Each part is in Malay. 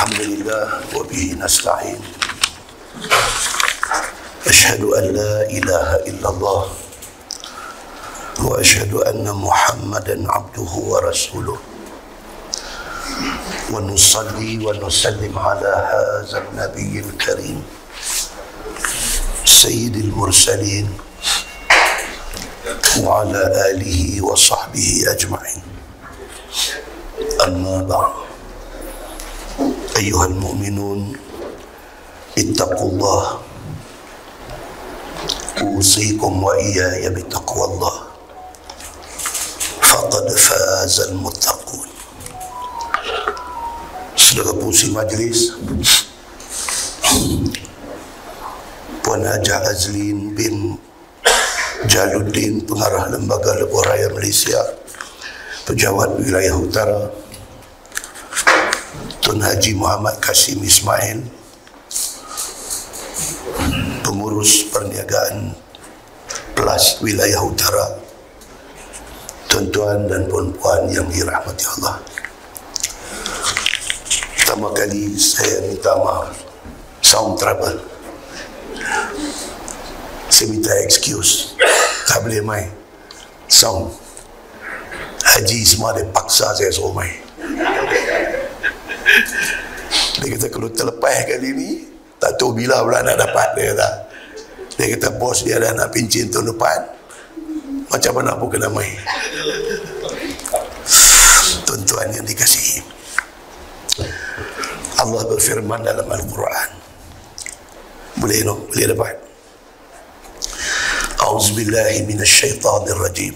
Alhamdulillah wa bihi nasta'in. Asyhadu an la ilaha illallah wa asyhadu anna Muhammadan abduhu wa rasuluh. Wa nusalli wa nusallim ala hadzal nabiyil karim sayyidil mursalin wa ala alihi wa sahbihi ajma'in. Amma ba'd. Ayyuhal mu'minun, ittaqullah. Usikum wa iyaya bitaqwallah. Faqad fazal muttaqun. Saudara pengurusi majlis, Puan Hajah Azlin bin Jaluddin, Pengarah Lembaga Lebuh Raya Malaysia, Pejabat Wilayah Utara, Tun Haji Muhammad Kasim Ismail, Pengurus Perniagaan Plus Wilayah Utara, tuan-tuan dan puan-puan yang dirahmati Allah. Pertama kali saya minta maaf, sound trouble. Saya minta excuse, tak boleh main sound. Haji semua dia paksa saya suruh main. Dia kata kalau terlepas kali ni, tak tahu bila pula nak dapat. Dia kata bos dia dah nak pincin tahun depan, macam mana pun kena main. Tuan-tuan yang dikasihi, Allah berfirman dalam Al-Quran. Boleh dapat. A'udzubillahi minasyaitanir rajim.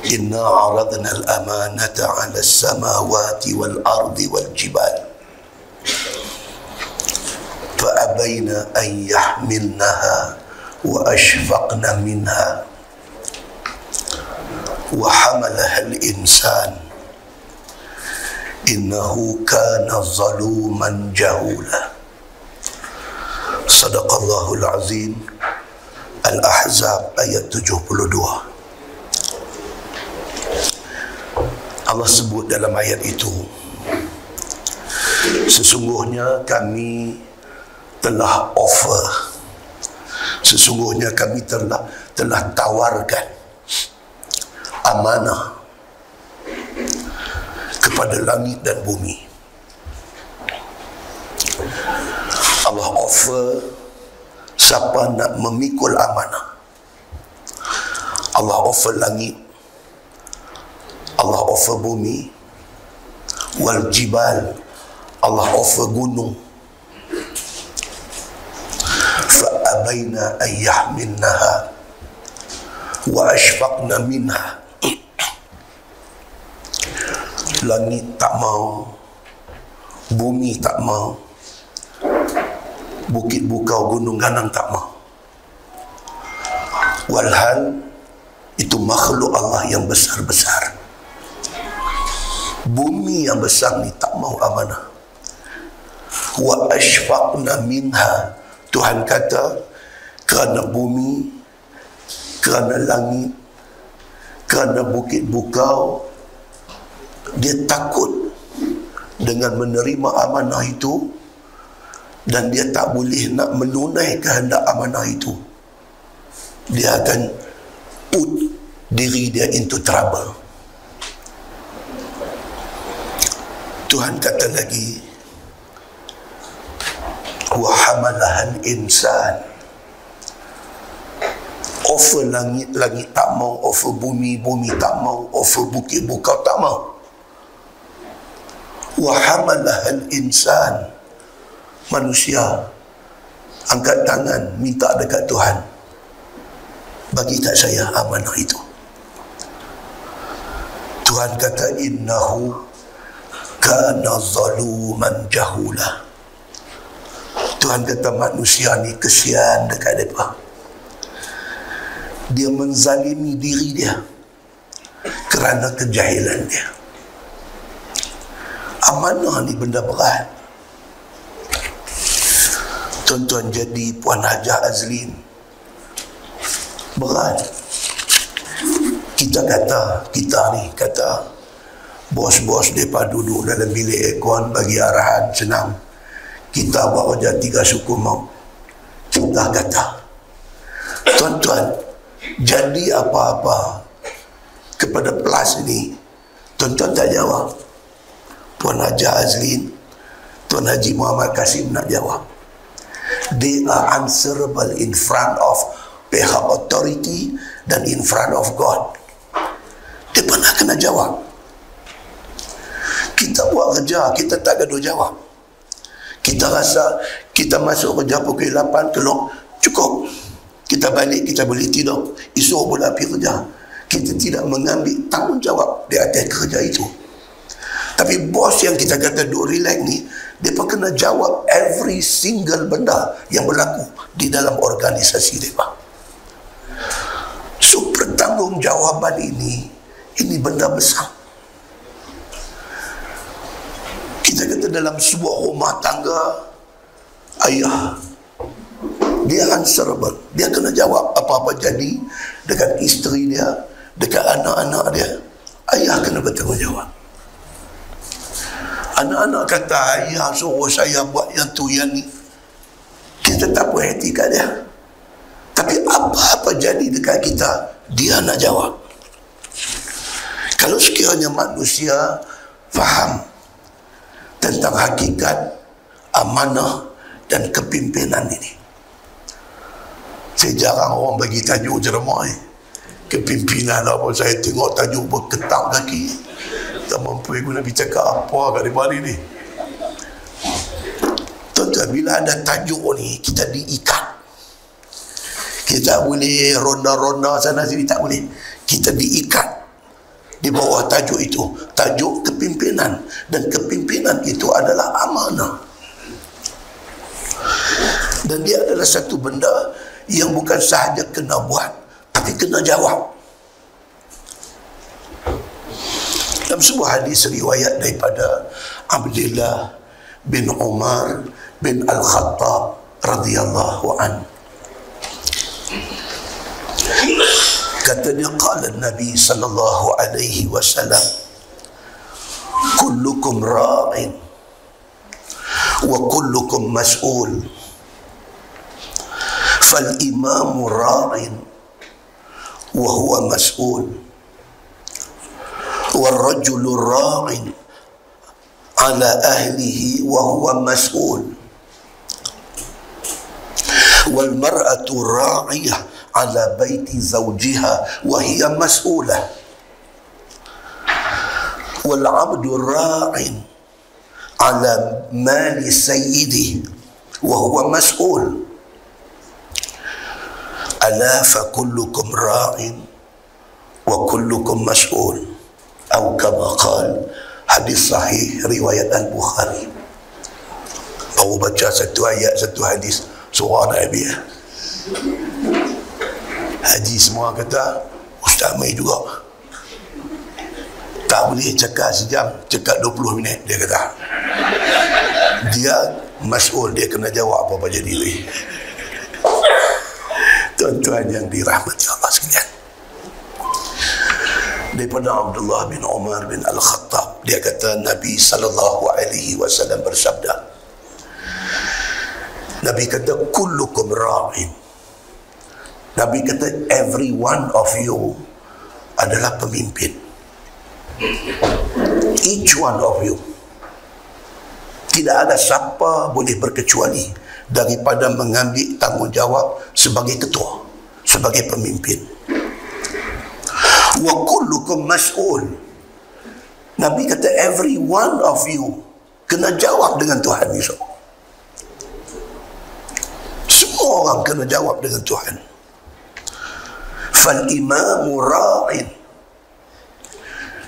Inna aradna al-amanata 'ala as-samawati wal-ardi wal-jibal fa abayna an yahmilnaha wa ashfaqna minha wa hamalaha al-insan innahu kana zaluman jahula. Sadaqallahul azim. Al-Ahzab ayat 72. Allah sebut dalam ayat itu, sesungguhnya kami telah offer, sesungguhnya kami telah tawarkan amanah kepada langit dan bumi. Allah offer siapa nak memikul amanah. Allah offer langit, Allah offer bumi, wal jibal, Allah offer gunung. Fa abaina an yahmilnaha wa ashfaqna minha. Langit tak mau, bumi tak mau, bukit bukau gunung ganang tak mau. Walhal itu makhluk Allah yang besar-besar. Bumi yang besar ni tak mau amanah. Wa ashfaqna minha. Tuhan kata, kerana bumi, kerana langit, kerana bukit bukau, dia takut dengan menerima amanah itu, dan dia tak boleh nak menunaikan kehendak amanah itu. Dia akan put diri dia into trouble. Tuhan kata lagi, wa hamalahal insan. Offer langit, langit tak mau, offer bumi, bumi tak mau, offer bukit bukau tak mau. Wa hamalahal insan. Manusia angkat tangan minta dekat Tuhan, bagi tak saya amanah itu. Tuhan kata, innahu kana zaluman jahula. Tuhan kata manusia ni kesian dekat mereka. Dia menzalimi diri dia kerana kejahilan dia. Amanah ni benda berat. Tuan-tuan jadi Puan Hajah Azlin, berat. Kita kata Bos-bos mereka duduk dalam bilik aircon bagi arahan senang. Kita buat kerja 3 suku maut. Kita kata, tuan-tuan, jadi apa-apa kepada PLAS ini, tuan-tuan tak jawab. Puan Haji Azlin, Tuan Haji Muhammad Kasim nak jawab. They are answerable in front of pihak authority dan in front of God. Dia pernah kena jawab. Kita buat kerja, kita tak gaduh jawab. Kita rasa kita masuk kerja pukul 8, keluar, cukup. Kita balik, kita boleh tidur. Esok boleh pergi kerja. Kita tidak mengambil tanggungjawab di atas kerja itu. Tapi bos yang kita kata duk relax ni, dia pun kena jawab every single benda yang berlaku di dalam organisasi dia. So pertanggungjawaban ini benda besar. Kita kata dalam sebuah rumah tangga, ayah dia answerable, dia kena jawab apa-apa jadi dekat isteri dia, dekat anak-anak dia. Ayah kena bertanggungjawab. Anak-anak kata ayah suruh saya buat yang tu yang ni, kita tak puas hati kat dia. Tapi apa-apa jadi dekat kita, dia nak jawab. Kalau sekiranya manusia faham tentang hakikat amanah dan kepimpinan ini. Saya jarang orang bagi tajuk ceramah ni. Kepimpinan apa, saya tengok tajuk berketak kaki. Tak mampu aku nak bercakap apa kat depan ni. Tuan-tuan, bila ada tajuk ni, kita diikat. Kita boleh ronda-ronda sana sini, tak boleh. Kita diikat di bawah tajuk itu, tajuk kepimpinan. Dan kepimpinan itu adalah amanah. Dan dia adalah satu benda yang bukan sahaja kena buat, tapi kena jawab. Dalam sebuah hadis riwayat daripada Abdullah bin Umar bin Al-Khattab radhiyallahu an, kata dia, qala Nabi sallallahu alaihi wasallam, kullukum ra'in wa kullukum mas'ul, fal imamu ra'in wa huwa mas'ul, wal rajulu ra'in ala ahlihi wa huwa mas'ul, wal mar'atu ra'iyah ala baiti zawjiha wa hiya mas'ulah, wal 'abdu ra'in ala mali sayyidihi wa huwa mas'ul, ala fa kullukum ra'in wa kullukum mas'ul, atau kama qala. Hadis sahih riwayat Al-Bukhari. Baru baca satu ayat, satu hadis, surah Nabi. Haji semua kata, Ustaz Mai juga tak boleh cakap sejam, cakap 20 minit, dia kata. Dia mas'ul, dia kena jawab apa-apa jadi ni. Tuan-tuan yang dirahmati Allah sekalian, daripada Abdullah bin Umar bin Al-Khattab, dia kata Nabi sallallahu alaihi wasallam bersabda, Nabi kata kullukum ra'in. Nabi kata every one of you adalah pemimpin. Each one of you. Tidak ada siapa boleh berkecuali daripada mengambil tanggungjawab sebagai ketua, sebagai pemimpin. Wa kullukum mas'ul. Nabi kata every one of you kena jawab dengan Tuhan esok. Semua orang kena jawab dengan Tuhan. Fal imamu ra'in.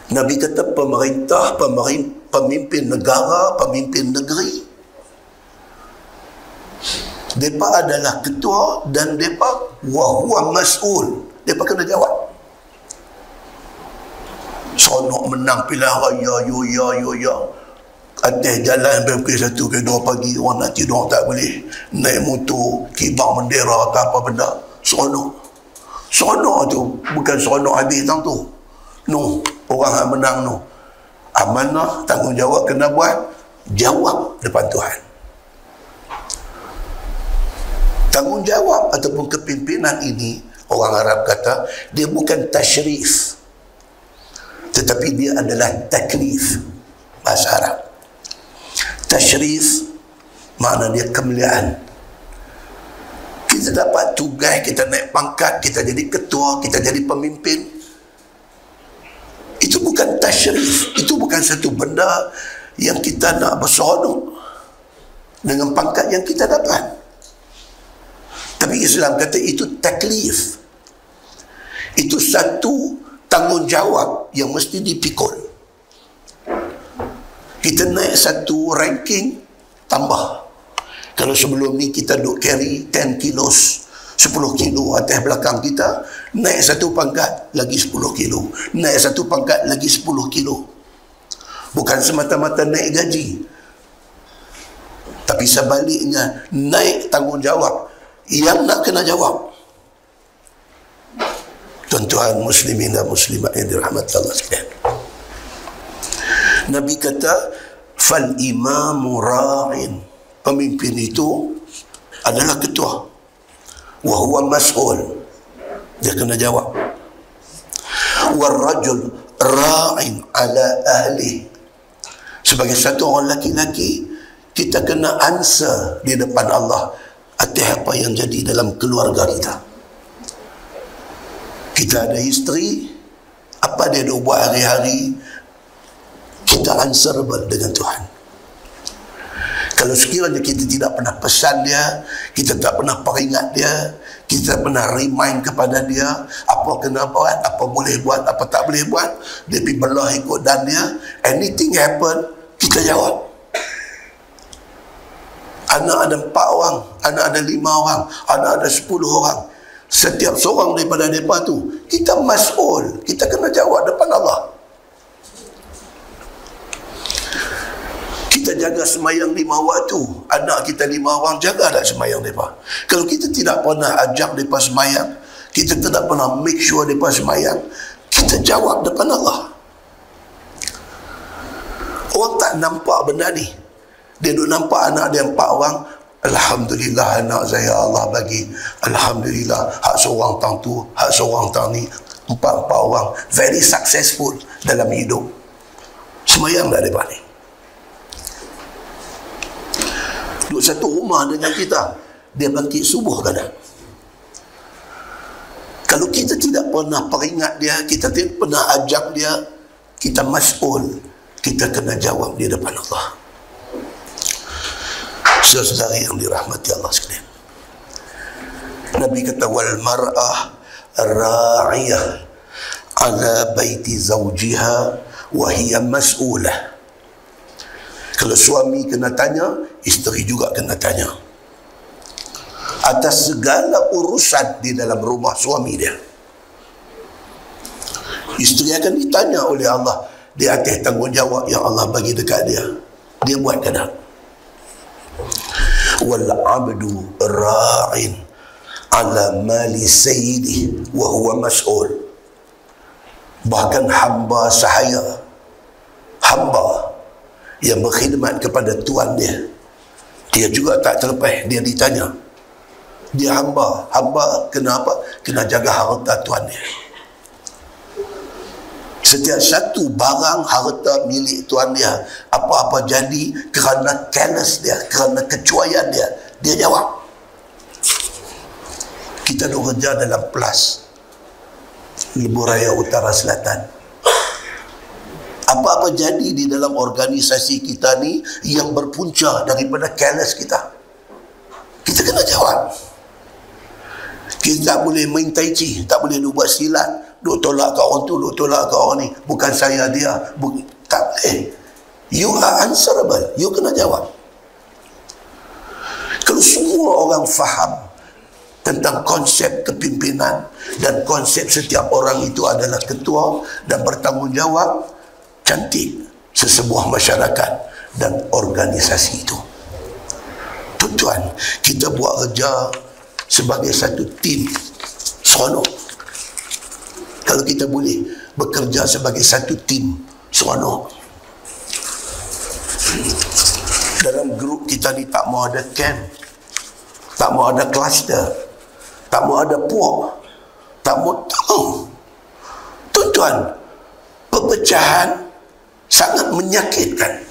Nabi kata pemerintah, pemimpin negara, pemimpin negeri, mereka adalah ketua dan mereka wa huwa mas'ul. Mereka kena jawab. Sonok menang pilihan raya, ya. Atas jalan pukul 1 ke 2 pagi, orang nak tidur tak boleh. Naik motor, kibar bendera ke apa benda. Sonok tu bukan seronok habis tang tu. No, orang yang menang no. Amanah, tanggungjawab kena buat, jawab depan Tuhan. Tanggungjawab ataupun kepimpinan ini, orang Arab kata, dia bukan tashrif, tetapi dia adalah taklif. Bahasa Arab. Tashrif makna dia kemuliaan. Kita dapat tugas, kita naik pangkat, kita jadi ketua, kita jadi pemimpin. Itu bukan tashrif, itu bukan satu benda yang kita nak berseronok dengan pangkat yang kita dapat. Tapi Islam kata itu taklif. Itu satu tanggungjawab yang mesti dipikul. Kita naik satu ranking, tambah. Kalau sebelum ni kita duk carry 10 kilos, 10 kilo atas belakang kita, naik satu pangkat lagi 10 kilo, naik satu pangkat lagi 10 kilo. Bukan semata-mata naik gaji, tapi sebaliknya naik tanggungjawab yang nak kena jawab. Tuan-tuan muslimin dan muslimat yang dirahmati Allah sekalian, Nabi kata fal imamu ra'in, pemimpin itu adalah ketua, wa huwa mas'ul, dia kena jawab. Wal rajul ra'in ala ahli, sebagai satu orang laki-laki kita kena answer di depan Allah atas apa yang jadi dalam keluarga kita. Kita ada isteri, apa dia dah buat hari-hari, kita answerable dengan Tuhan. Kalau sekiranya kita tidak pernah pesan dia, kita tak pernah peringat dia, kita tak pernah remind kepada dia apa kena buat, apa boleh buat, apa tak boleh buat, dia pergi belah ikut dan dia, anything happen, kita jawab. Anak ada 4 orang, anak ada 5 orang, anak ada 10 orang. Setiap seorang daripada mereka tu, kita mas'ul, kita kena jawab depan Allah. Kita jaga semayang 5 waktu, anak kita 5 orang, jaga tak semayang mereka? Kalau kita tidak pernah ajak mereka semayang, kita tidak pernah make sure mereka semayang, kita jawab depan Allah. Orang tak nampak benda ni. Dia duk nampak anak dia 4 orang, alhamdulillah anak saya Allah bagi, alhamdulillah, hak seorang tang tu, hak seorang tang ni, 4 orang very successful dalam hidup. Semayang tak mereka ni? Duduk satu rumah dengan kita, dia bangkit subuh kadang. Kalau kita tidak pernah peringat dia, kita tidak pernah ajak dia, kita mas'ul, kita kena jawab di depan Allah. Saudara yang dirahmati Allah sekalian, Nabi kata wal mar'ah ra'iyah ala baiti zawjiha wa hiya mas'ulah. Kalau suami kena tanya, isteri juga kena tanya atas segala urusan di dalam rumah suami dia. Isteri akan ditanya oleh Allah di atas tanggungjawab yang Allah bagi dekat dia. Dia buat ke tak? Wal abdu ra'in ala mali sayyidih wa huwa mas'ul. Bahkan hamba sahaya, hamba yang berkhidmat kepada tuan dia, dia juga tak terlepas, dia ditanya. Dia hamba kenapa? Kena jaga harta tuan dia. Setiap satu barang harta milik tuan dia, apa-apa jadi kerana careless dia, kerana kecuaian dia, dia jawab. Kita duk kerja dalam PLAS, Lebuh Raya Utara Selatan. Apa-apa jadi di dalam organisasi kita ni yang berpunca daripada careless kita, kita kena jawab. Kita tak boleh main tai chi, tak boleh buat silat, duk tolak kat orang tu, duk tolak kat orang ni, bukan saya dia, tak boleh. You are answerable, you kena jawab. Kalau semua orang faham tentang konsep kepimpinan dan konsep setiap orang itu adalah ketua dan bertanggungjawab, cantik sesebuah masyarakat dan organisasi itu. Tuan-tuan, kita buat kerja sebagai satu tim, seronok. Kalau kita boleh bekerja sebagai satu tim, seronok. Dalam grup kita ni tak mau ada camp, tak mau ada kluster, tak mau ada puak, tak mau tahu. Tuan-tuan, perpecahan sangat menyakitkan.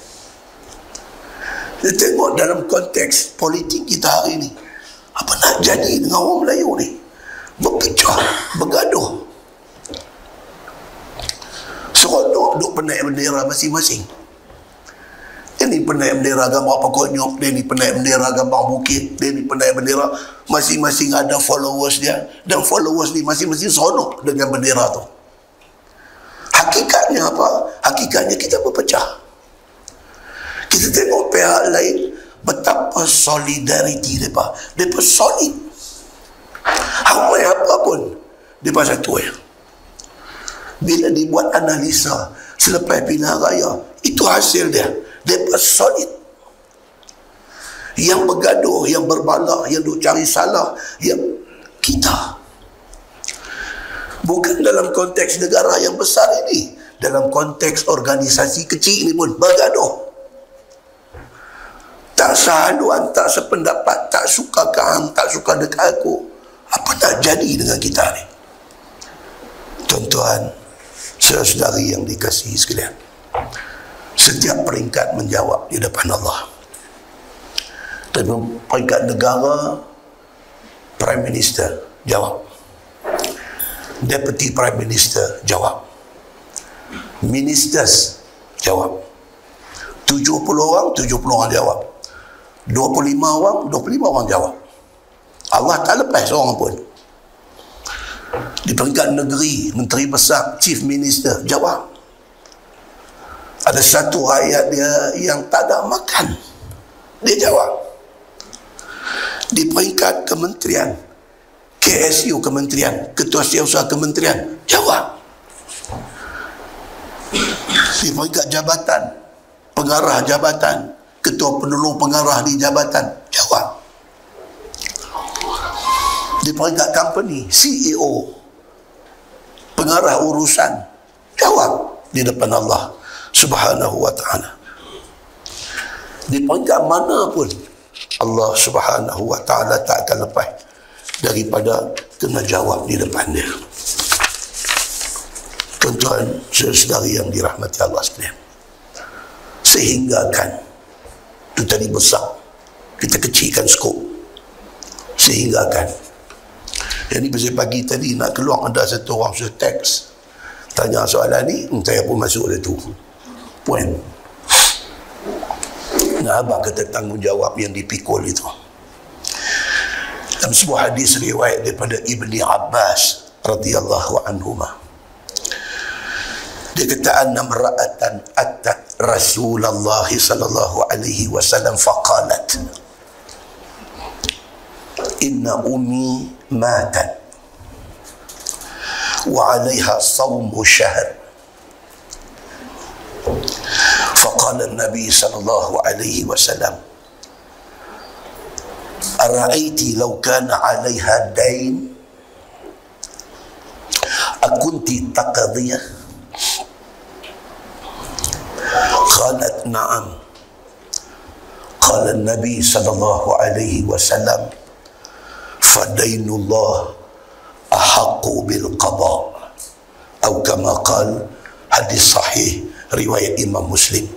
Kita tengok dalam konteks politik kita hari ini, apa nak jadi dengan orang Melayu ni? Berpecah, bergaduh. Seronok duk penaik bendera masing-masing. Dia ni penaik bendera gambar pokonyok, dia ni penaik bendera gambar bukit, dia ni penaik bendera, masing-masing ada followers dia, dan followers ni masing-masing seronok dengan bendera tu. Hakikatnya apa? Hakikatnya kita berpecah. Kita tengok pihak lain betapa solidariti mereka. Mereka solid. Ramai apa pun mereka satu ya. Bila dibuat analisa selepas pilihan raya, itu hasil dia. Mereka solid. Yang bergaduh, yang berbala, yang duk cari salah, yang kita. Bukan dalam konteks negara yang besar ini, dalam konteks organisasi kecil ini pun bergaduh. Tak sehaluan, tak sependapat, tak suka kau, tak suka dekat aku. Apa nak jadi dengan kita ni? Tuan-tuan, saudari yang dikasihi sekalian, setiap peringkat menjawab di depan Allah. Dan peringkat negara, Prime Minister jawab, Deputy Prime Minister jawab, Ministers jawab, 70 orang jawab, 25 orang jawab. Allah tak lepas seorang pun. Di peringkat negeri, Menteri Besar, Chief Minister jawab. Ada satu rakyat dia yang tak ada makan, dia jawab. Di peringkat kementerian, KSU kementerian, Ketua Setiausaha kementerian jawab. Di peringkat jabatan, pengarah jabatan, ketua penolong pengarah di jabatan jawab. Di peringkat company, CEO, pengarah urusan jawab di depan Allah Subhanahu wa ta'ala. Di peringkat mana pun Allah Subhanahu wa ta'ala tak akan lepas daripada kena jawab di depan dia. Tuan-tuan, saudari yang dirahmati Allah sekalian, sehinggakan itu tadi besar, kita kecilkan skop. Sehinggakan yang ni pasal pagi tadi nak keluar, ada satu orang sudah teks tanya soalan ni, saya pun masuk dia tu point. Nah, abang kata tanggungjawab yang dipikul itu. Dalam sebuah hadis riwayat daripada Ibni Abbas radhiyallahu anhuma, dia kata anna imra'atan atat Rasulullah sallallahu alaihi wasallam faqalat inna ummi matat wa 'alayha sawmu shahr. فقال النبي صلى الله عليه وسلم أرأيت لو كان عليها دين أكنت تقضيه؟ قالت نعم. قال النبي صلى الله عليه وسلم فدين الله أحق بالقضاء أو كما قال. Hadis sahih riwayat Imam Muslim.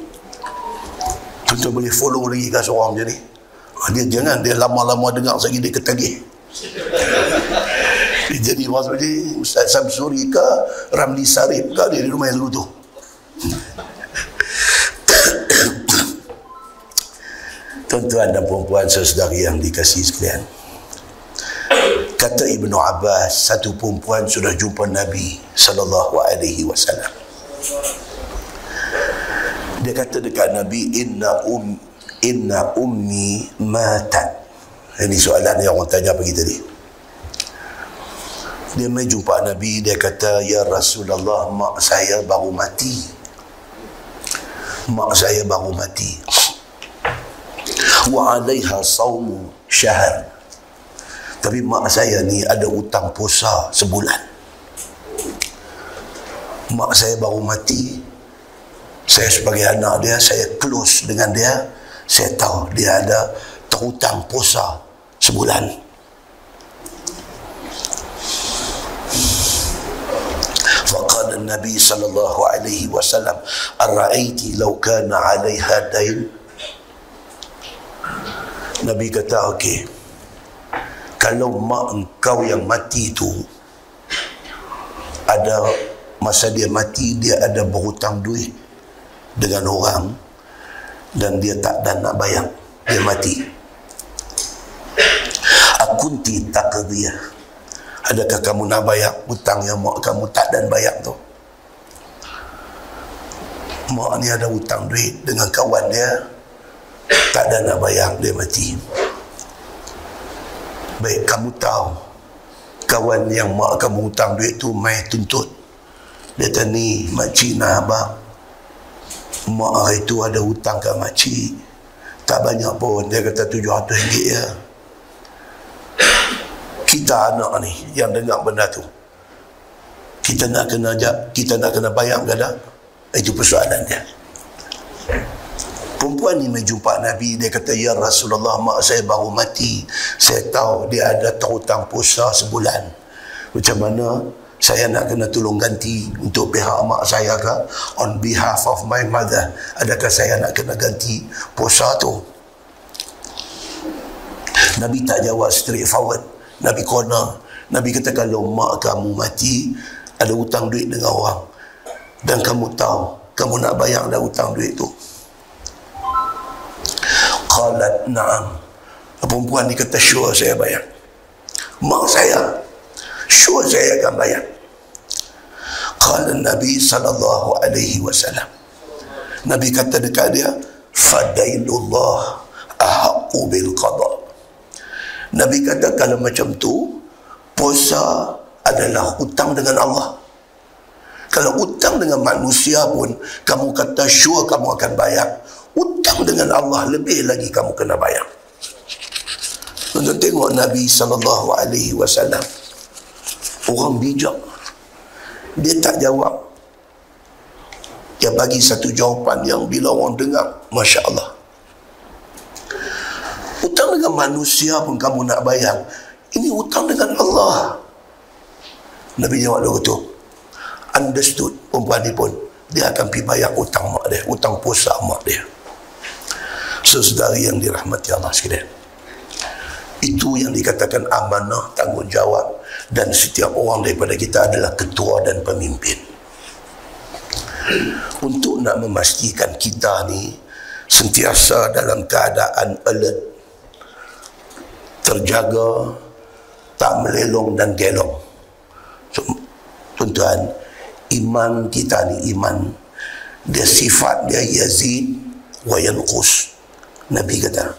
Tuan-tuan boleh follow lagi kan seorang macam ni? Dia jangan dia lama-lama dengar lagi dia ketagih. Dia jadi orang seperti Ustaz Samsuri ke Ramli Sarip ke, dia di rumah yang dulu tu. Tuan-tuan dan puan-puan saudari yang dikasihi sekalian, kata Ibnu Abbas, satu perempuan sudah jumpa Nabi sallallahu alaihi wasallam. Dia kata dekat Nabi, inna ummi matat. Ini soalan yang orang tanya pagi tadi. Dia mai jumpa Nabi, dia kata, ya Rasulullah, mak saya baru mati. Mak saya baru mati. Wa 'alaiha sawmu syahr. Tapi mak saya ni ada hutang puasa sebulan. Mak saya baru mati, Saya sebagai anak dia, saya close dengan dia. Saya tahu dia ada terhutang puasa sebulan. Faqala Nabi sallallahu alaihi wasallam, "Ara'aiti law kana 'alaiha dain?" Nabi kata, okey, kalau mak engkau yang mati tu ada masa dia mati, dia ada berhutang duit dengan orang dan dia tak dan nak bayar, dia mati. Akunti taqdiyah, adakah kamu nak bayar hutang yang mak kamu tak dan bayar tu? Mak ni ada hutang duit dengan kawan dia, tak ada nak bayar, dia mati. Baik, kamu tahu kawan yang mak kamu hutang duit tu mai tuntut. Dia kata, ni makcik nak abang, mak hari tu ada hutang kat makcik, tak banyak pun, dia kata RM700 ya. Kita anak ni yang dengar benda tu, kita nak kena bayar ke tak? Itu persoalan dia. Perempuan ni mai jumpa Nabi, dia kata, ya Rasulullah, mak saya baru mati, saya tahu dia ada terhutang puasa sebulan. Macam mana saya nak kena tolong ganti untuk pihak mak saya ke? On behalf of my mother, adakah saya nak kena ganti puasa tu? Nabi tak jawab straightforward. Nabi corner. Nabi kata, kalau mak kamu mati ada hutang duit dengan orang dan kamu tahu kamu nak bayar dah hutang duit tu. Qalat na'am. Perempuan ni kata, sure saya bayar. Mak saya, sure saya akan bayar. Qala Nabi sallallahu alaihi wasallam. Nabi kata dekat dia, fadailullah ahaqqu bil qada. Nabi kata, kalau macam tu, puasa adalah hutang dengan Allah. Kalau hutang dengan manusia pun kamu kata sure kamu akan bayar, hutang dengan Allah lebih lagi kamu kena bayar. Tuan-tuan tengok Nabi SAW, orang bijak, dia tak jawab, dia bagi satu jawapan yang bila orang dengar, Masya Allah. Hutang dengan manusia pun kamu nak bayar, ini hutang dengan Allah. Nabi jawab begitu. Understood, perempuan ni pun dia akan pergi bayar hutang mak dia, hutang puasa mak dia. Saudari yang dirahmati Allah sekalian, itu yang dikatakan amanah, tanggungjawab, dan setiap orang daripada kita adalah ketua dan pemimpin. Untuk nak memastikan kita ni sentiasa dalam keadaan alert, terjaga, tak melelong dan gelong. So, tuan-tuan, iman kita ni, iman dia sifat dia yazid wa yanqus. Nabi kata,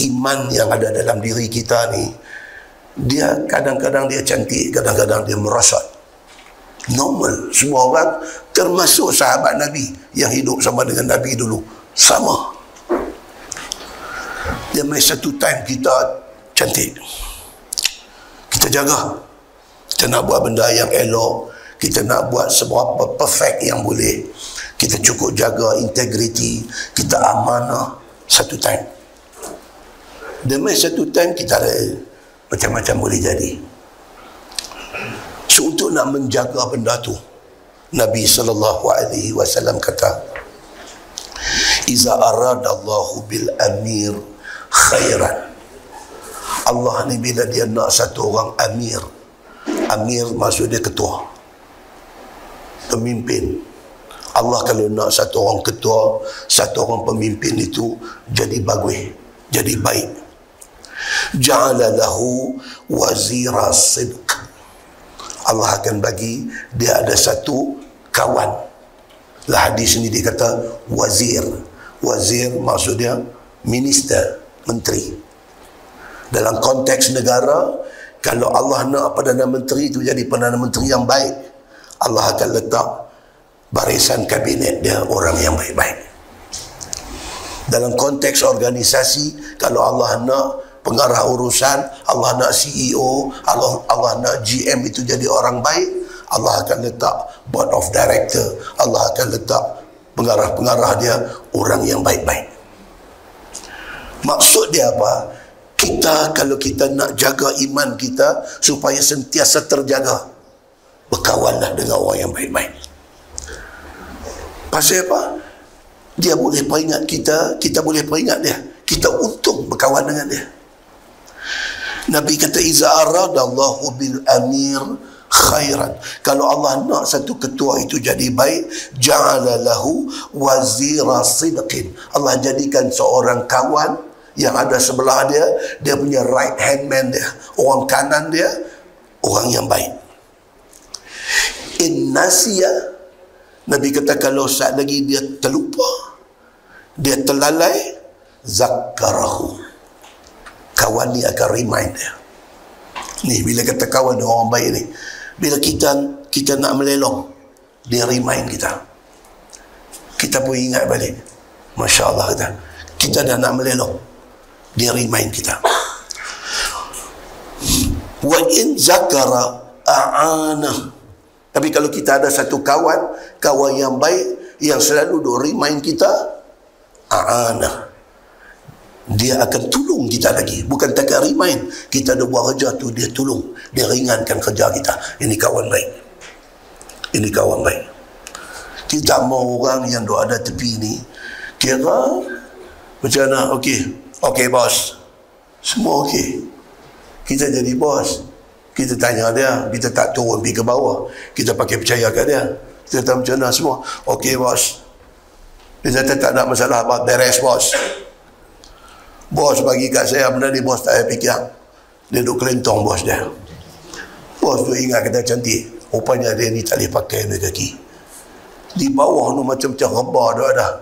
iman yang ada dalam diri kita ni, dia kadang-kadang dia cantik, kadang-kadang dia merosot. Normal, semua orang, termasuk sahabat Nabi yang hidup sama dengan Nabi dulu, sama. Dia mai satu time kita cantik, kita jaga, kita nak buat benda yang elok, kita nak buat seberapa perfect yang boleh, kita cukup jaga integriti, kita amanah. Satu time, demi satu time kita ada macam-macam boleh jadi. So untuk nak menjaga benda tu, Nabi SAW kata, iza aradallahu bil amir khairan. Allah ni bila dia nak satu orang amir, amir maksud dia ketua, pemimpin. Allah kalau nak satu orang ketua, satu orang pemimpin itu jadi bagus, jadi baik. Ja'ala lahu wazira sidq. Allah akan bagi dia ada satu kawan. Lah hadis ini dia kata wazir. Wazir maksudnya minister, menteri. Dalam konteks negara, kalau Allah nak Perdana Menteri itu jadi Perdana Menteri yang baik, Allah akan letak barisan kabinet dia orang yang baik-baik. Dalam konteks organisasi, kalau Allah nak pengarah urusan, Allah nak CEO, Allah nak GM itu jadi orang baik, Allah akan letak board of director, Allah akan letak pengarah-pengarah dia orang yang baik-baik. Maksud dia apa? Kita, kalau kita nak jaga iman kita supaya sentiasa terjaga, berkawanlah dengan orang yang baik-baik. Pasal apa? Dia boleh peringat kita, kita boleh peringat dia. Kita untung berkawan dengan dia. Nabi kata, iza aradallahu bil amir khairan. Kalau Allah nak satu ketua itu jadi baik, ja'ala lahu wazira sidqin. Allah jadikan seorang kawan yang ada sebelah dia, dia punya right hand man dia, orang kanan dia, orang yang baik. In nasiya, Nabi kata kalau saat lagi dia terlupa, dia terlalai, zakkarahu, kawan ni akan remind dia. Ni bila kata kawan dengan orang baik ni, bila kita nak melelong, dia remind kita, kita pun ingat balik. Masya Allah, kita dah nak melelong, dia remind kita. Wa in zakara a'ana. Tapi kalau kita ada satu kawan yang baik, yang selalu remind kita, a'ana, dia akan tolong kita lagi. Bukan takat remind, kita ada buat kerja tu, dia tolong, dia ringankan kerja kita. Ini kawan baik, ini kawan baik. Kita mau orang yang ada tepi ni kira macam mana? Okey bos, semua okey, kita jadi bos, kita tanya dia, kita tak turun pergi ke bawah, kita pakai percaya kat dia, kita tahu macam mana semua. Okey bos, dia kata tak ada masalah, beres bos. Bos bagi kat saya benda ni, bos tak payah fikir, dia duduk kelentong bos dia. Bos tu ingat kata cantik, rupanya dia ni tak boleh pakai ni kaki. Di bawah tu macam-macam rebah dia dah,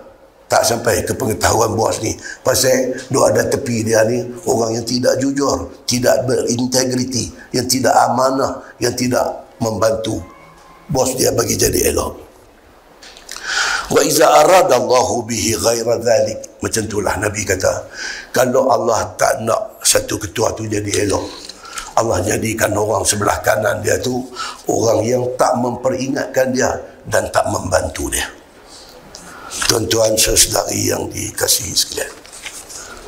tak sampai ke pengetahuan bos ni. Pasal dia ada tepi dia ni orang yang tidak jujur, tidak berintegriti, yang tidak amanah, yang tidak membantu. Bos dia bagi jadi elok. Wa iza aradallahu bihi ghaira dhalik, macam itulah Nabi kata, kalau Allah tak nak satu ketua tu jadi elok, Allah jadikan orang sebelah kanan dia tu orang yang tak memperingatkan dia dan tak membantu dia. Tuan-tuan saudari yang dikasihi sekalian,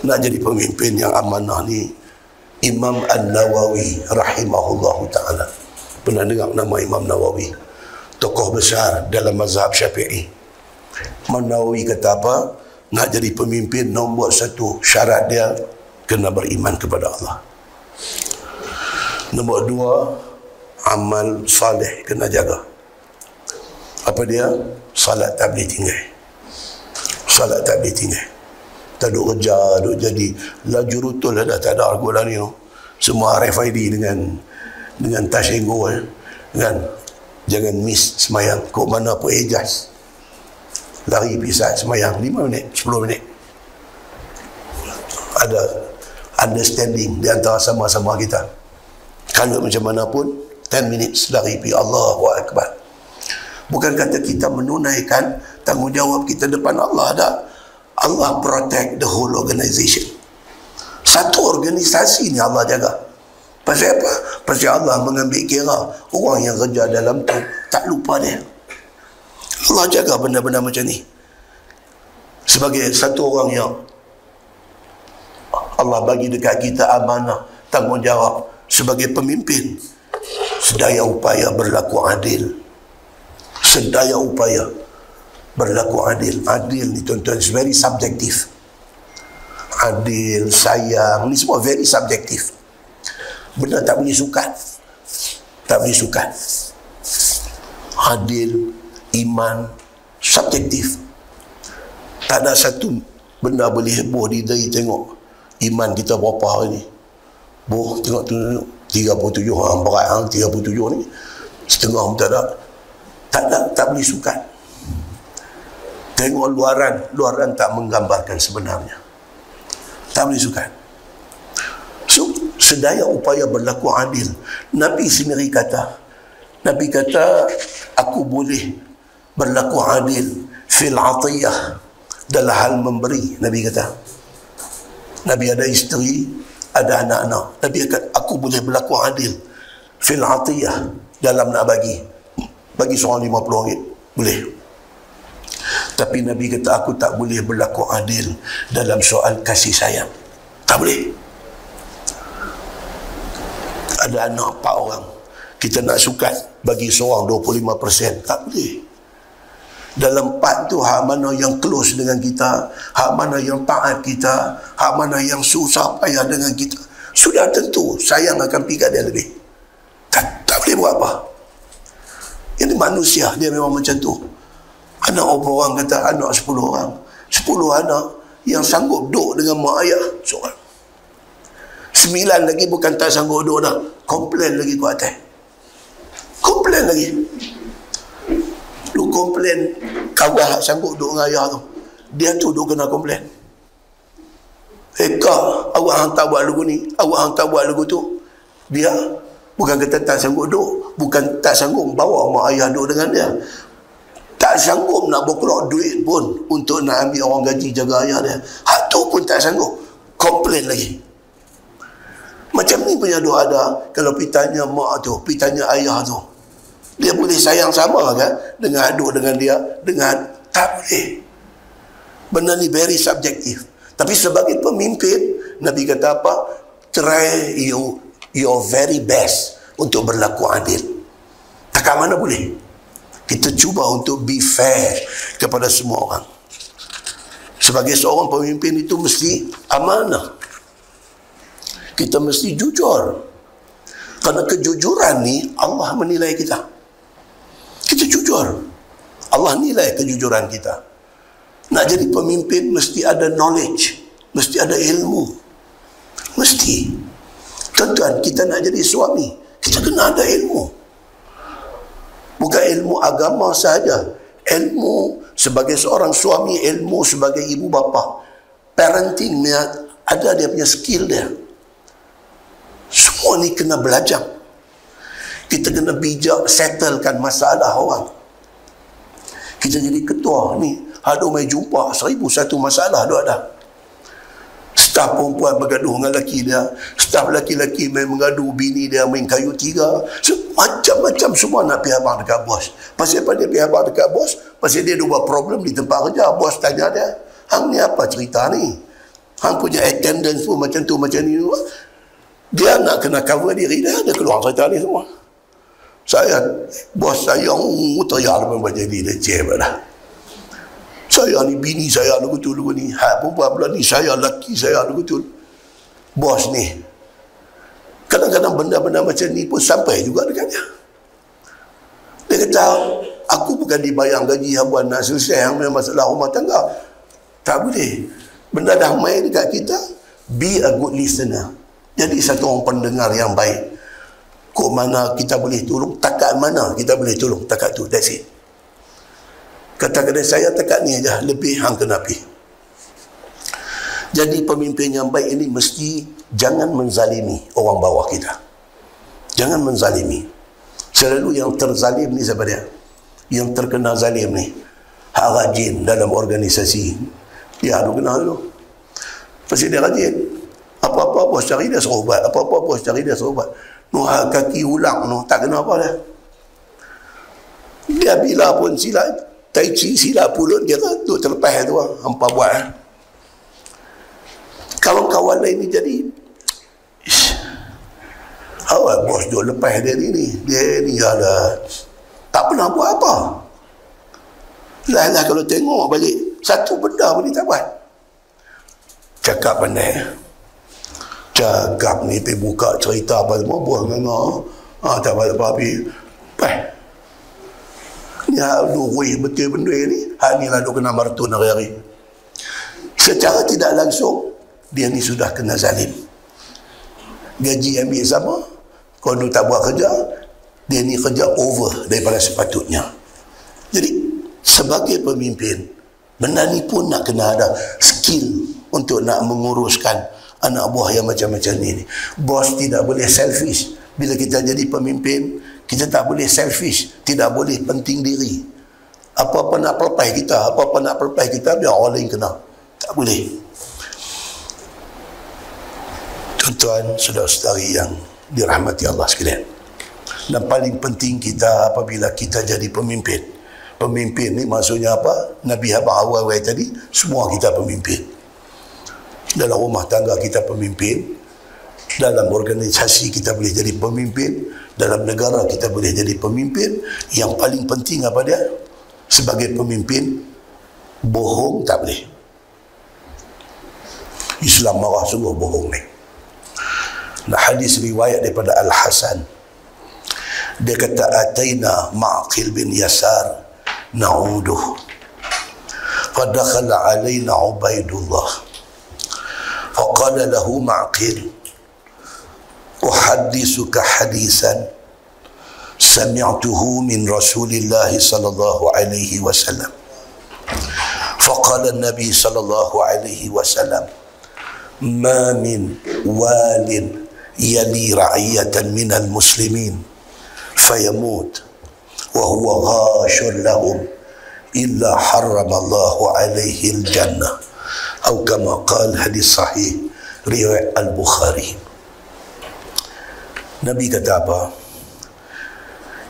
nak jadi pemimpin yang amanah ni, Imam An-Nawawi rahimahullahu ta'ala, pernah dengar nama Imam Nawawi? Tokoh besar dalam mazhab Syafi'i. Imam Nawawi kata apa? Nak jadi pemimpin, nombor satu syarat dia kena beriman kepada Allah. Nombor dua, amal saleh kena jaga. Apa dia? Salat tak boleh tinggal. Salat tak boleh tinggal. Tak duk kerja, duk jadi laju rutul dah tak ada aku dah ni. Semua RFID dengan touch and go kan. Jangan miss semayang. Kok mana pun ejaz. Lari pisah semayang 5 minit, 10 minit. Ada understanding di antara sama-sama kita. Kalau macam mana pun 10 minutes lari pergi, Allahu Akbar. Bukan kata kita menunaikan tanggungjawab kita depan Allah, dah. Allah protect the whole organisation. Satu organisasi ni Allah jaga. Pasal apa? Pasal Allah mengambil kira orang yang kerja dalam tu tak lupa dia. Allah jaga benda-benda macam ni. Sebagai satu orang yang Allah bagi dekat kita amanah, tanggungjawab sebagai pemimpin, sedaya upaya berlaku adil. Sedaya upaya berlaku adil. Adil ni tuan-tuan very subjektif. Adil, sayang, ni semua very subjektif. Benda tak boleh sukat. Tak boleh sukat. Adil, iman, subjektif. Tak ada satu benda boleh heboh di dari tengok iman kita berapa hari ni. Boh, tengok tu 37 orang berat, 37 ni setengah pun tak ada. Tak boleh sukat. Tengok luaran tak menggambarkan sebenarnya. Tak boleh sukat. So, sedaya upaya berlaku adil. Nabi sendiri kata, aku boleh berlaku adil fil atiyah, dalam hal memberi. Nabi kata, Nabi ada isteri, ada anak-anak. Nabi kata, aku boleh berlaku adil fil atiyah, dalam nak bagi seorang 50 ringgit boleh. Tapi Nabi kata, aku tak boleh berlaku adil dalam soal kasih sayang. Tak boleh. Ada anak 4 orang, kita nak sukat bagi seorang 25%. Tak boleh. Dalam 4 tu, hak mana yang close dengan kita, hak mana yang taat kita, hak mana yang susah payah dengan kita, sudah tentu sayang akan pergi kat dia lebih. Tak boleh buat apa. Ini manusia, dia memang macam tu. Anak berapa orang kata anak 10 orang. 10 anak yang sanggup duduk dengan mak ayah seorang. 9 lagi bukan tak sanggup duduk dah, komplain lagi ke atas. Komplain lagi. Lu komplain kawan sanggup duduk dengan ayah tu, dia tu duk kena komplain. Kak, awak hang tak buat lagu ni, awak hang tak buat lagu tu. Dia bukan kata tak sanggup duduk, bukan tak sanggup bawa mak ayah duduk dengan dia, tak sanggup nak berkeluar duit pun untuk nak ambil orang gaji jaga ayah dia. Hak tu pun tak sanggup, komplain lagi. Macam ni punya doa ada. Kalau pergi tanya mak tu, pergi tanya ayah tu, dia boleh sayang sama kan dengan aduk dengan dia, dengan tak boleh. Benda ni very subjektif. Tapi sebagai pemimpin, Nabi kata apa? Try your very best untuk berlaku adil. Takkan mana boleh. Kita cuba untuk be fair kepada semua orang. Sebagai seorang pemimpin itu mesti amanah. Kita mesti jujur. Kerana kejujuran ni Allah menilai kita. Kita jujur, Allah nilai kejujuran kita. Nak jadi pemimpin mesti ada knowledge, mesti ada ilmu. Mesti. Tuan-tuan, kita nak jadi suami, kita kena ada ilmu. Bukan ilmu agama sahaja, ilmu sebagai seorang suami, ilmu sebagai ibu bapa. Parenting ada dia punya skill dia. Semua ni kena belajar. Kita kena bijak settlekan masalah orang. Kita jadi ketua ni, aduh mai jumpa 1001 masalah tu ada. Staf perempuan bergaduh dengan lelaki dia, staf lelaki-lelaki main mengadu bini dia main kayu 3, macam-macam semua nak pergi abang dekat bos. Pasal apa dia pergi abang dekat bos? Pasal dia ada buat problem di tempat kerja. Bos tanya dia, hang ni apa cerita ni? Hang punya attendance pun macam tu, macam ni. Dia nak kena cover diri dia keluar cerita ni semua. Bos saya teriak lepas baca ni, dia cebak dah. Saya ni bini saya lagu tu lagu ni. Perempuan pula ni saya, laki saya lagu tu. Bos ni. Kadang-kadang benda-benda macam ni pun sampai juga dekat dia. Dia kata, aku bukan dibayang gaji habuan nak selesai yang masalah rumah tangga. Tak boleh. Benda dah main dekat kita, be a good listener. Jadi satu orang pendengar yang baik. Kok mana kita boleh tolong, takat mana kita boleh tolong, takat tu, that's it. Kata-kata saya takat ni aja, lebih hang kena pergi. Jadi pemimpin yang baik ini mesti jangan menzalimi orang bawah kita. Jangan menzalimi. Selalu yang terzalim ni siapa dia? Yang terkena zalim ni hak rajin dalam organisasi. Dia ada kena dulu. Pasti dia rajin. Apa-apa bos cari dia suruh buat. Apa-apa bos cari dia suruh buat. Nuh kaki ulang no, tak kena apa dia. Dia bila pun silat Tai Chi silap pulut dia kan tu terlepas tu hampa buat. Kawan-kawan lain ni jadi awak bos duk lepas dia ni. Dia ni ada tak pernah buat apa. Lah kalau tengok balik satu benda pun dia tak buat. Cakap pandai. Cakap ni pergi buka cerita apa semua buang nganga. Tak apa-apa habis. Ni duit betul benda ni. Hak ni lah duk kena martun hari-hari. Secara tidak langsung dia ni sudah kena zalim. Gaji ambil sama, kalau tak buat kerja, dia ni kerja over daripada sepatutnya. Jadi sebagai pemimpin, benda ni pun nak kena ada skill untuk nak menguruskan anak buah yang macam-macam ni. Bos tidak boleh selfish. Bila kita jadi pemimpin, kita tak boleh selfish, tidak boleh penting diri. Apa-apa nak pelpai kita, apa-apa nak pelpai kita, biar orang lain kena. Tak boleh. Tuan-tuan, saudara-saudari yang dirahmati Allah sekalian. Dan paling penting kita apabila kita jadi pemimpin, Pemimpin ni maksudnya apa? Nabi abang awal tadi, semua kita pemimpin. Dalam rumah tangga kita pemimpin, dalam organisasi kita boleh jadi pemimpin, dalam negara kita boleh jadi pemimpin. Yang paling penting apa dia? Sebagai pemimpin, bohong tak boleh. Islam marah sungguh bohong ni. Nah, hadis riwayat daripada Al-Hasan, dia kata, ataina Ma'qil bin Yasar na'uduh fadakhala alaina Ubaidullah faqala lahu Ma'qil, uhaddisuka hadisan sami'tuhu min Rasulillah sallallahu alaihi wasallam. Faqala an-nabi sallallahu alaihi wasallam, ma min walin yali ra'iyatan minal muslimin fayamut wa huwa ghashun lahum illa harrama Allahu alaihi al-jannah, atau kama qala, hadis sahih riwayat Al-Bukhari. Nabi kata apa?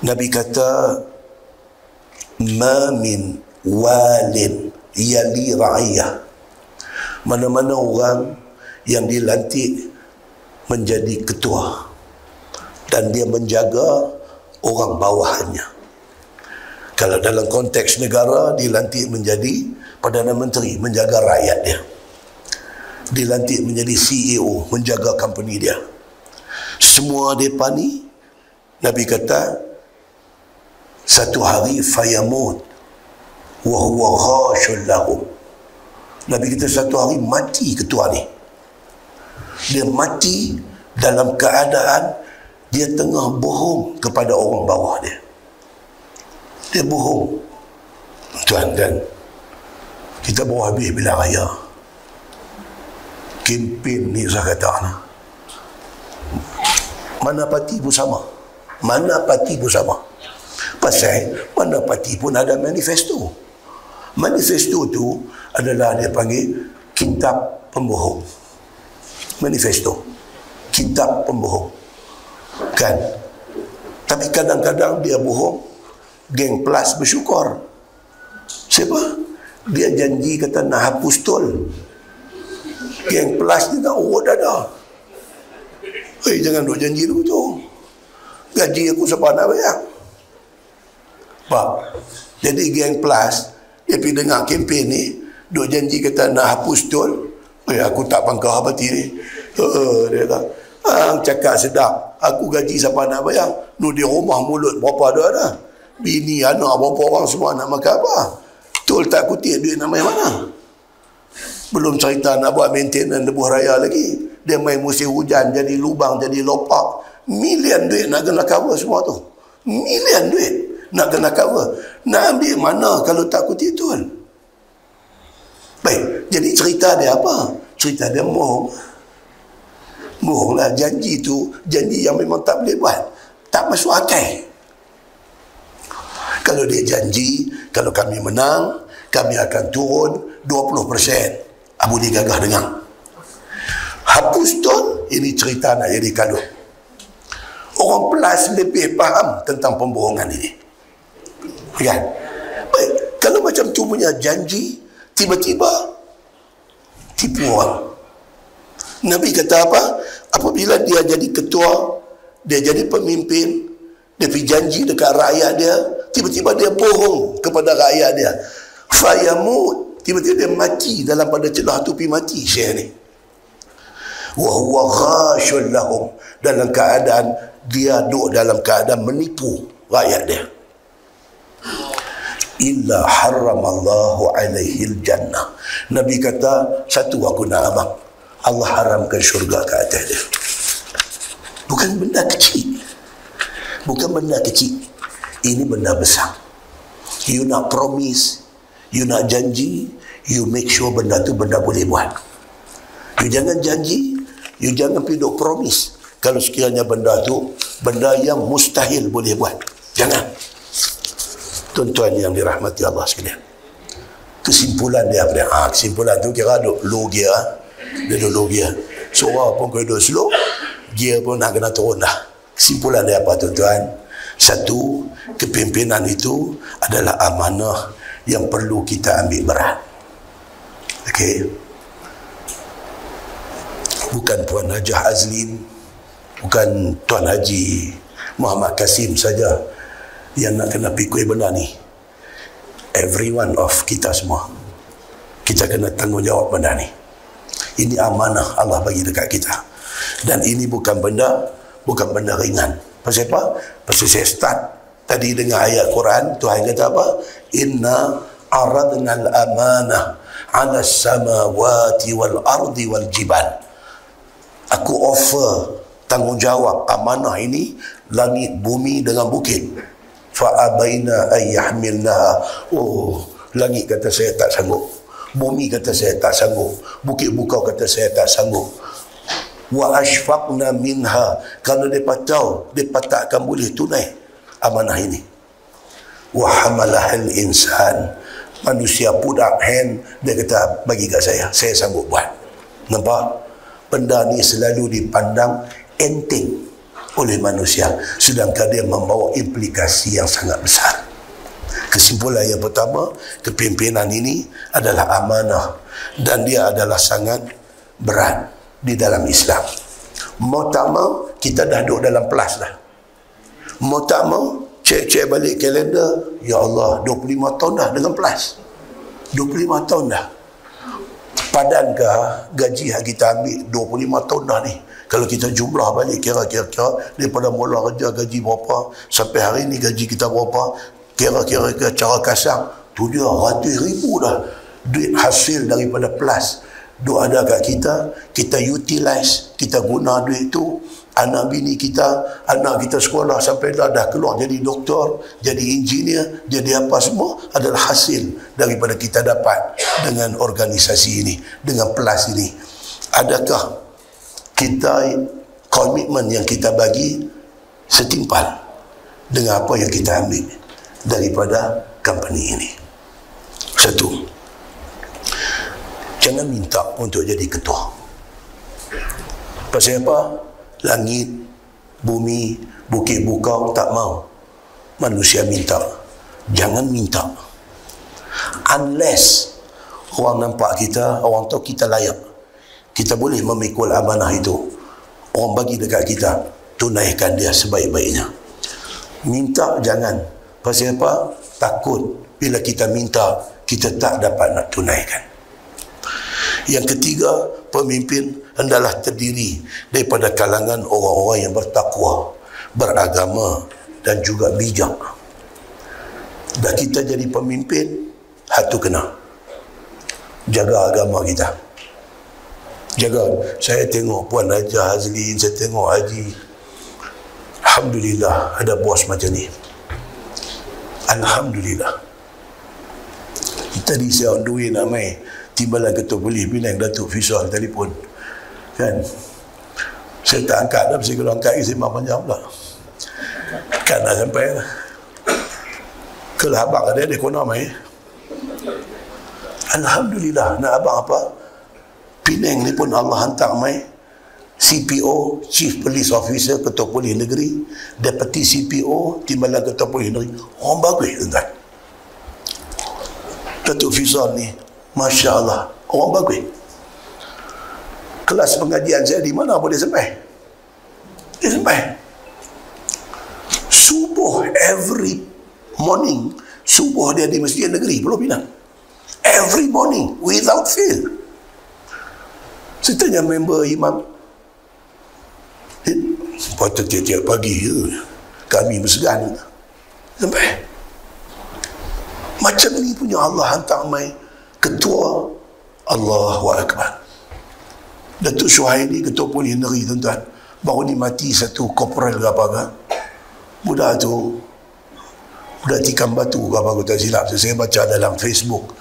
Nabi kata, ma min walin yali ra'iyah, mana-mana orang yang dilantik menjadi ketua dan dia menjaga orang bawahannya. Kalau dalam konteks negara, dilantik menjadi Perdana Menteri, menjaga rakyat dia. Dilantik menjadi CEO, menjaga company dia. Semua mereka ni, Nabi kata, satu hari fayamut wa huwa ghashul lahum. Nabi kata satu hari mati ketua ni. Dia mati dalam keadaan dia tengah bohong kepada orang bawah dia. Dia bohong. Tuan, dan kita baru habis bila raya. Kempen ni saya kata, mana parti pun sama. Mana parti pun sama. Pasal mana parti pun ada manifesto. Manifesto tu adalah dia panggil kitab pembohong. Manifesto, kitab pembohong, kan? Tapi kadang-kadang dia bohong, geng plus bersyukur. Siapa? Dia janji kata nak hapus tol, geng plus ni nak urut dada. Jangan duk janji dulu tu, gaji aku siapa nak bayar? Pak, jadi geng plus dia pergi dengar kempen ni, duk janji kata nak hapus tol. Aku tak pangkah hati ni. Dia kata, cakap sedap, aku gaji siapa nak bayar? Nu di rumah mulut berapa ada? Bini, anak, berapa orang semua nak makan apa? Tol tak kutip, duit nak main mana? Belum cerita nak buat maintenance lebuh raya lagi. Dia main musim hujan, jadi lubang, jadi lopak. Milion duit nak kena cover semua tu. Milion duit nak kena cover. Nak ambil mana kalau tak kutip tol? Baik, jadi cerita dia apa? Cerita dia bohong. Bohong lah. Janji tu, janji yang memang tak boleh buat. Tak masuk akal. Kalau dia janji, kalau kami menang, kami akan turun 20%. Abu dia gagah dengar. Hapus tol, ini cerita nak jadi kalut. Orang plus lebih faham tentang pembohongan ini. Kan? Baik, kalau macam tu punya janji, tiba-tiba tipu orang. Nabi kata apa? Apabila dia jadi ketua, dia jadi pemimpin, dia pergi janji dekat rakyat dia, tiba-tiba dia bohong kepada rakyat dia. Fayamut, tiba-tiba dia mati dalam pada celah tu, pergi mati syekh ni. Wa huwa ghashul lahum, dalam keadaan dia duduk dalam keadaan menipu rakyat dia. Illa harramallahu alaihil jannah. Nabi kata, satu aku nak abang, Allah haramkan syurga ke atas dia. Bukan benda kecil. Bukan benda kecil. Ini benda besar. You nak promise, you nak janji, you make sure benda tu benda boleh buat. You jangan janji, you jangan pergi duk promise kalau sekiranya benda tu benda yang mustahil boleh buat. Jangan. Tuan-tuan yang dirahmati Allah sekalian, kesimpulan dia apa? Kesimpulan tu kira duk low gear. Dia duk low gear. Suara pun kena duk slow, gear pun nak kena turun dah. Kesimpulan dia apa tuan-tuan? Satu, kepimpinan itu adalah amanah yang perlu kita ambil berat. Okey. Bukan Puan Hajah Azlin, bukan Tuan Haji Muhammad Kasim saja yang nak kena pikul benda ni. Every one of kita semua, kita kena tanggungjawab benda ni. Ini amanah Allah bagi dekat kita. Dan ini bukan benda ringan. Pasal apa? Pasal saya start tadi dengan ayat Quran, Tuhan kata apa? Inna aradna al-amanah 'ala as-samawati wal ardi wal jibal. Aku offer tanggungjawab amanah ini langit, bumi dengan bukit. Fa'abaina ayyahmilnaha. Oh, langit kata saya tak sanggup. Bumi kata saya tak sanggup. Bukit bukau kata saya tak sanggup. Wa ashfaqna minha. Kalau mereka tahu, mereka tak akan boleh tunai amanah ini. Wa hamalahal insan. Manusia put up hand, dia kata bagi kat saya sanggup buat. Nampak? Benda ni selalu dipandang enteng oleh manusia, sedangkan dia membawa implikasi yang sangat besar. Kesimpulan yang pertama, kepimpinan ini adalah amanah dan dia adalah sangat berat di dalam Islam. Mau tak mau, kita dah duduk dalam plus dah. Mau tak mau, cek balik kalender, ya Allah, 25 tahun dah dengan plus. 25 tahun dah. Padankah gaji yang kita ambil 25 tahun dah ni? Kalau kita jumlah balik kira-kira daripada mula kerja gaji berapa sampai hari ni gaji kita berapa, kira-kira cara kasar 700,000 dah duit hasil daripada plus duk ada kat kita. Kita utilize, kita guna duit tu. Anak bini kita, anak kita sekolah sampai dah keluar jadi doktor, jadi engineer, jadi apa semua adalah hasil daripada kita dapat dengan organisasi ini, dengan plus ini. Adakah kita, komitmen yang kita bagi setimpal dengan apa yang kita ambil daripada company ini? Satu, jangan minta untuk jadi ketua. Pasal apa? Langit, bumi, bukit bukau tak mau. Manusia minta. Jangan minta. Unless orang nampak kita, orang tahu kita layak, kita boleh memikul amanah itu. Orang bagi dekat kita, tunaikan dia sebaik-baiknya. Minta jangan. Pasal apa? Takut bila kita minta, kita tak dapat nak tunaikan. Yang ketiga, pemimpin hendaklah terdiri daripada kalangan orang-orang yang bertakwa, beragama dan juga bijak. Dan kita jadi pemimpin, hatu kena jaga agama kita. Jaga. Saya tengok Puan Hajah Azlin, saya tengok Haji. Alhamdulillah ada bos macam ni. Alhamdulillah. Tadi saya on the way nak main, Timbalan Ketua Polis Penang, Datuk Fisal telefon. Kan? Saya tak angkat dah, pasal kalau angkat saya memang panjang pula. Kan dah sampai lah. Kalau abang ada kona main. Alhamdulillah. Nak abang apa? Penang ni pun Allah hantar main. CPO, Chief Police Officer, Ketua Polis Negeri, Deputy CPO, Timbalan Ketua Polis Negeri. Orang bagus, tuan-tuan. Datuk Fisal ni, Masya Allah, orang bagus. Kelas pengajian saya di mana boleh sampai? Dia sampai. Subuh every morning, subuh dia di Masjid Negeri Pulau Pinang. Every morning, without fail. Saya tanya member imam, patut tiap-tiap pagi kami bersegan sampai. Macam ni punya Allah hantar mai ketua. Allahu Akbar. Datuk Syuhaili, Ketua Polis Negeri, tuan-tuan, baru ni mati satu korporal ke apa kan. Budak tu, budak tikam batu ke apa, aku tak silap. Saya baca dalam Facebook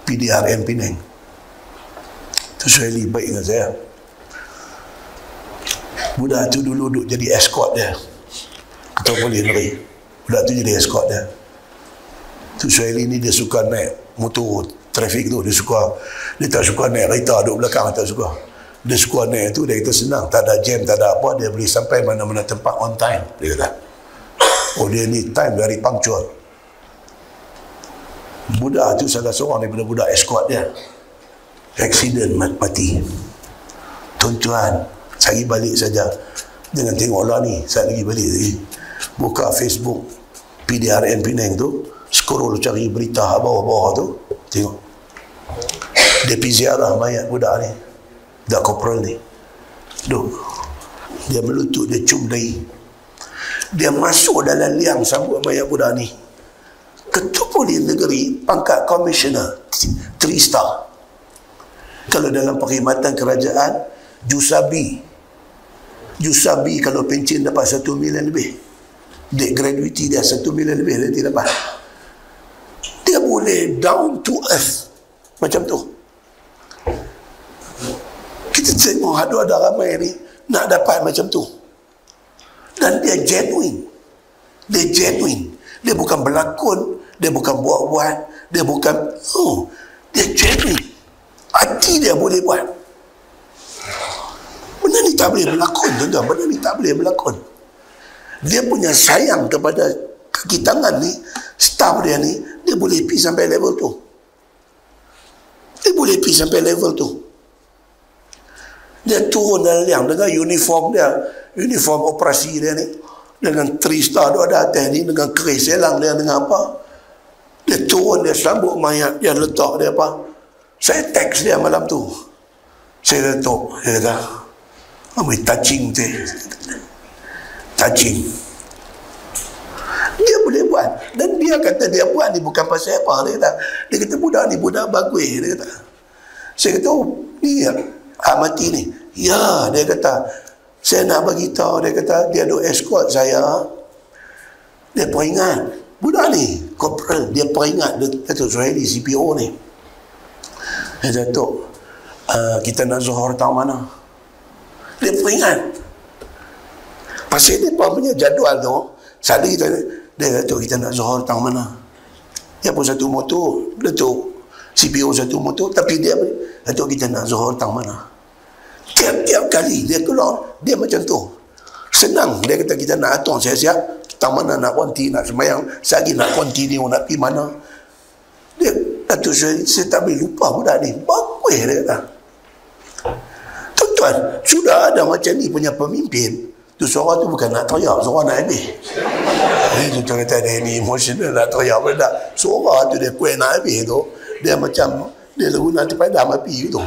PDRM Penang. Datuk Syuhaili baik dengan saya. Budak tu dulu duduk jadi escort dia, Ketua Polis Negeri. Budak tu jadi escort dia. Datuk Syuhaili ni dia suka naik motor trafik tu, dia tak suka naik kereta duduk belakang, tak suka. Dia suka naik tu, dia kata senang, tak ada jam, tak ada apa, dia boleh sampai mana-mana tempat on time, dia kata. Oh, dia ni time very punctual. Budak tu salah seorang daripada budak escort dia. Accident, mati. Tuan-tuan, saya balik saja. Jangan tengoklah ni, saya lagi balik lagi. Buka Facebook PDRN Penang tu, scroll cari berita bawah-bawah tu, tengok. Dia pergi ziarah mayat budak ni, budak korporal ni. Duh, dia melutut, dia cium dahi. Dia masuk dalam liang sambut mayat budak ni. Ketua Polis Negeri, pangkat komisioner, 3 star. Kalau dalam perkhidmatan kerajaan, Jusabi kalau pencen dapat 1 million lebih. Dek gratuity dia 1 million lebih dia dapat. Dia boleh down to earth macam tu. Kita tengok ada ramai ni nak dapat macam tu. Dan dia genuine. Dia bukan berlakon, dia bukan buat-buat, dia bukan, dia genuine. Hati dia boleh buat. Benda ni tak boleh berlakon, tuan-tuan. Benda ni tak boleh berlakon. Dia punya sayang kepada kaki tangan ni, staff dia ni, dia boleh pergi sampai level tu. Dia turun dalam liang dengan uniform dia, uniform operasi dia ni, dengan 3 star dia ada atas ni, dengan keris selang dia, dengan apa. Dia turun, dia sambut mayat, dia letak dia apa. Saya teks dia malam tu. Saya letak, dia kata, touching tu. Touching. Dia boleh buat. Dan dia kata dia buat ni bukan pasal apa. Dia kata budak ni budak bagus. Dia kata. Saya kata, ni ya, mati ni. Ya, dia kata, saya nak bagi tahu. Dia kata, dia ada escort saya. Dia peringat. Budak ni, korporal, dia peringat. Dia kata, Suhaili, CPO ni. Dia kata, kita nak zuhur tahun mana? Dia peringat. Pasal dia punya jadual tu, sekali dia kata kita nak zuhur tahun mana. Dia pun satu motor, dia tu CPO satu motor, tapi dia kata kita nak zuhur tahun mana. Tiap-tiap kali dia keluar, dia macam tu. Senang, dia kata kita nak atur siap-siap, tahun mana nak konti, nak semayang, sehari nak continue, nak pergi mana. Dia kata saya tak boleh lupa budak ni. Bagus dia kata. Tuan-tuan, sudah ada macam ni punya pemimpin. Tu suara tu bukan nak teriak, suara nak habis. Tuan-tuan kata dia ni emosional nak teriak pun tak. Suara tu dia kuih nak habis tu, dia macam, dia guna padam api tu.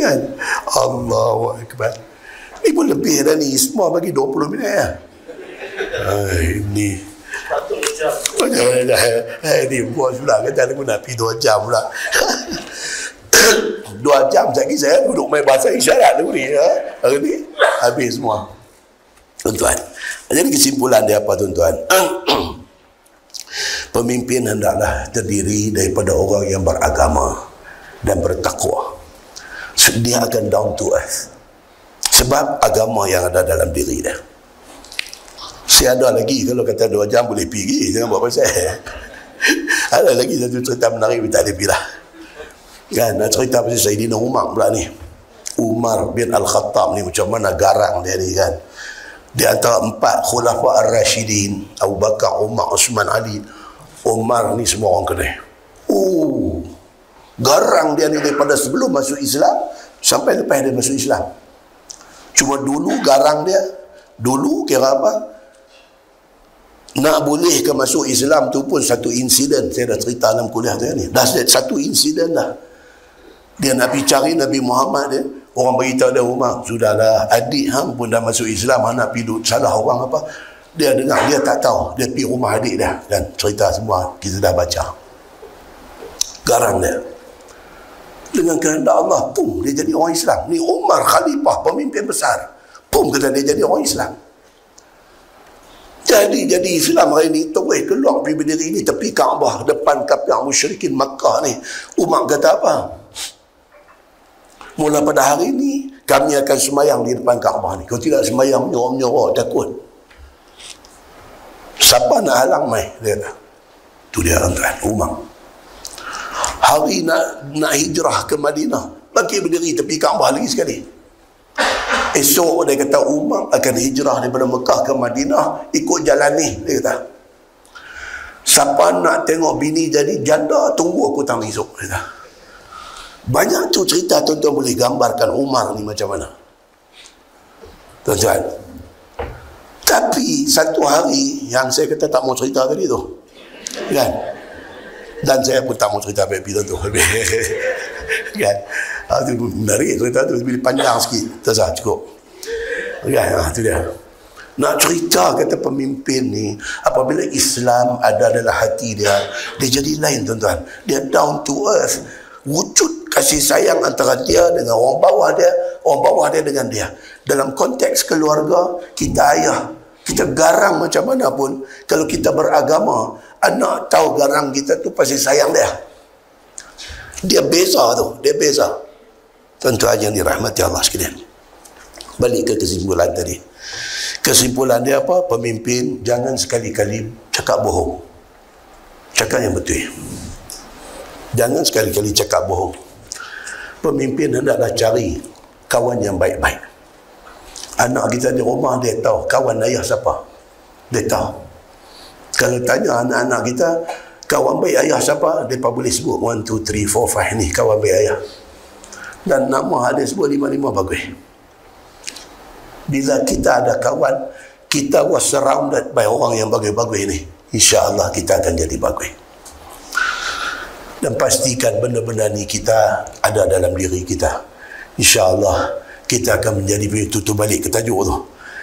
Kan? Allahu Akbar. Ni pun lebih dah ni, semua bagi 20 minit ya. Ni. Ni bos pula, kata aku nak pergi 2 jam pula. 2 jam lagi saya duduk main bahasa isyarat dulu ni. Hari ni habis semua. Tuan-tuan, jadi kesimpulan dia apa tuan-tuan? Pemimpin hendaklah terdiri daripada orang yang beragama dan bertakwa. Dia akan down to earth. Sebab agama yang ada dalam diri dia. Saya ada lagi, kalau kata 2 jam boleh pergi, jangan buat pasal. Ada lagi satu cerita menarik, tak ada pilah. Kan, nak cerita pasal Sayyidina Umar pula ni. Umar bin Al-Khattab ni macam mana garang dia ni kan. Di antara 4 khulafa ar-Rashidin, Abu Bakar, Umar, Osman, Ali. Umar ni semua orang kenal. Garang dia ni daripada sebelum masuk Islam sampai lepas dia masuk Islam. Cuma dulu garang dia, dulu kira apa? Nak boleh ke masuk Islam tu pun satu insiden. Saya dah cerita dalam kuliah tu ni. Dah satu insiden dah. Dia nak pergi cari Nabi Muhammad dia. Orang beritahu dia, Umar, sudahlah, adik hang pun dah masuk Islam, hang nak pergi duduk salah orang apa. Dia dengar, dia tak tahu. Dia pergi rumah adik dia. Dan cerita semua kita dah baca. Garang dia. Dengan kehendak Allah, pum, dia jadi orang Islam. Ni Umar khalifah, pemimpin besar. Pum, kata dia jadi orang Islam. Jadi Islam hari ni terus keluar pergi berdiri ni tepi Kaabah depan kafir musyrikin Makkah ni. Umar kata apa? Mula pada hari ni kami akan semayang di depan Kaabah ni. Kalau tidak semayang menyorok takut. Siapa nak halang mai? Dia kata. Tu dia tuan Umar. Hari nak hijrah ke Madinah, bagi berdiri tepi Kaabah lagi sekali. Esok dia kata Umar akan hijrah daripada Mekah ke Madinah, ikut jalan ni, dia kata. Siapa nak tengok bini jadi janda, tunggu aku datang esok, dia kata. Banyak tu cerita tuan-tuan boleh gambarkan Umar ni macam mana. Tuan-tuan. Tapi satu hari yang saya kata tak mau cerita tadi tu, kan? Dan saya pun tak mau cerita baby tu. Kan? Itu menarik cerita tu, bila panjang sikit, tak sah cukup. Kan? Itu dia. Nak cerita kata pemimpin ni, apabila Islam ada dalam hati dia, dia jadi lain tuan-tuan. Dia down to earth. Wujud kasih sayang antara dia dengan orang bawah dia dengan dia. Dalam konteks keluarga, kita ayah, kita garang macam mana pun, kalau kita beragama, anak tahu garang kita tu pasti sayang dia. Dia beza tu, dia beza. Tuan-tuan yang dirahmati Allah sekalian. Balik ke kesimpulan tadi. Kesimpulan dia apa? Pemimpin jangan sekali-kali cakap bohong. Cakap yang betul. Jangan sekali-kali cakap bohong. Pemimpin hendaklah cari kawan yang baik-baik. Anak kita di rumah, dia tahu kawan ayah siapa. Dia tahu. Kalau tanya anak-anak kita, kawan baik ayah siapa? Mereka boleh sebut 1, 2, 3, 4, 5 ni kawan baik ayah. Dan nama ada sebut 5 bagus. Bila kita ada kawan, kita was surrounded by orang yang bagus-bagus ni, insya-Allah kita akan jadi bagus. Dan pastikan benda-benda ni kita ada dalam diri kita. InsyaAllah kita akan menjadi, tutup balik ke tajuk tu,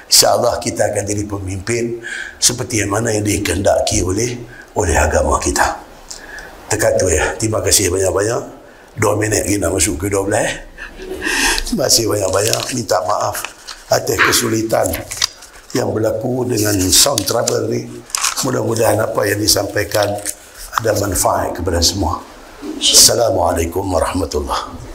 InsyaAllah kita akan jadi pemimpin seperti yang mana yang dikehendaki oleh agama kita. Dekat tu ya. Terima kasih banyak-banyak. 2 minit lagi nak masuk ke 12. Terima kasih banyak-banyak. Minta maaf atas kesulitan yang berlaku dengan sound trouble ni. Mudah-mudahan apa yang disampaikan ada manfaat kepada semua. Assalamualaikum warahmatullahi wabarakatuh.